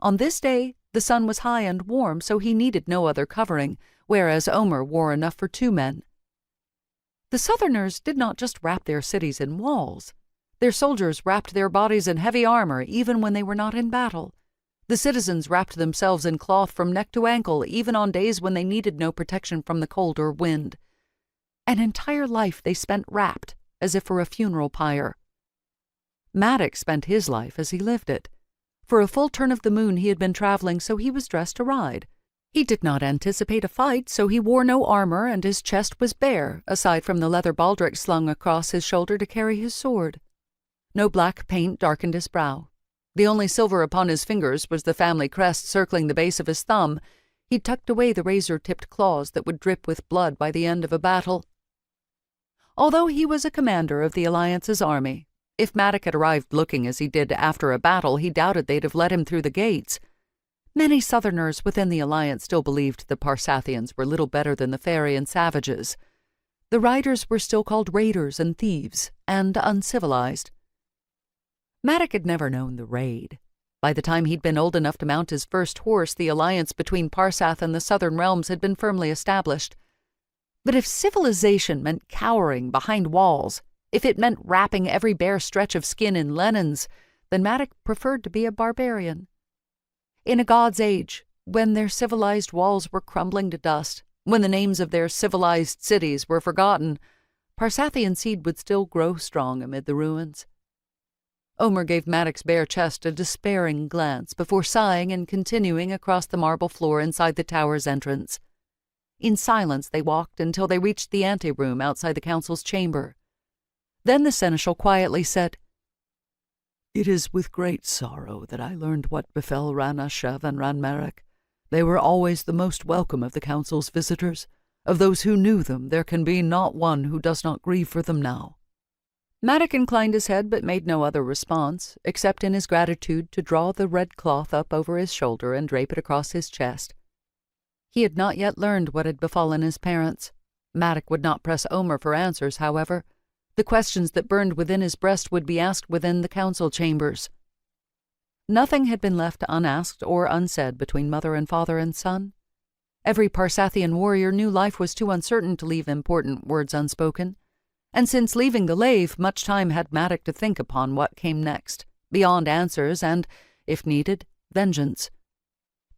On this day, the sun was high and warm, so he needed no other covering, whereas Omer wore enough for 2 men. The Southerners did not just wrap their cities in walls. Their soldiers wrapped their bodies in heavy armor even when they were not in battle. The citizens wrapped themselves in cloth from neck to ankle even on days when they needed no protection from the cold or wind. An entire life they spent wrapped, as if for a funeral pyre. Maddek spent his life as he lived it. For a full turn of the moon he had been traveling, so he was dressed to ride. He did not anticipate a fight, so he wore no armor, and his chest was bare, aside from the leather baldric slung across his shoulder to carry his sword. No black paint darkened his brow. The only silver upon his fingers was the family crest circling the base of his thumb. He tucked away the razor-tipped claws that would drip with blood by the end of a battle. Although he was a commander of the Alliance's army, if Maddek had arrived looking as he did after a battle, he doubted they'd have let him through the gates. Many Southerners within the Alliance still believed the Parsathians were little better than the Farian savages. The riders were still called raiders and thieves, and uncivilized. Maddek had never known the raid. By the time he'd been old enough to mount his first horse, the alliance between Parsathe and the southern realms had been firmly established. But if civilization meant cowering behind walls, if it meant wrapping every bare stretch of skin in linens, then Maddek preferred to be a barbarian. In a god's age, when their civilized walls were crumbling to dust, when the names of their civilized cities were forgotten, Parsathian seed would still grow strong amid the ruins. Omer gave Maddek's bare chest a despairing glance before sighing and continuing across the marble floor inside the tower's entrance. In silence they walked until they reached the anteroom outside the council's chamber. Then the seneschal quietly said, "It is with great sorrow that I learned what befell Ranashev and Ranmarek. They were always the most welcome of the council's visitors. Of those who knew them, there can be not one who does not grieve for them now." Maddek inclined his head but made no other response, except in his gratitude to draw the red cloth up over his shoulder and drape it across his chest. He had not yet learned what had befallen his parents. Maddek would not press Omer for answers, however. The questions that burned within his breast would be asked within the council chambers. Nothing had been left unasked or unsaid between mother and father and son. Every Parsathian warrior knew life was too uncertain to leave important words unspoken. And since leaving the lave, much time had Maddek to think upon what came next, beyond answers and, if needed, vengeance.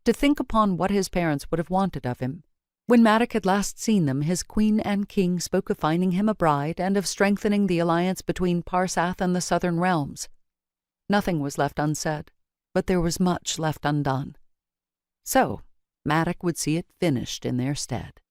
To think upon what his parents would have wanted of him. When Maddek had last seen them, his queen and king spoke of finding him a bride and of strengthening the alliance between Parsathe and the southern realms. Nothing was left unsaid, but there was much left undone. So, Maddek would see it finished in their stead.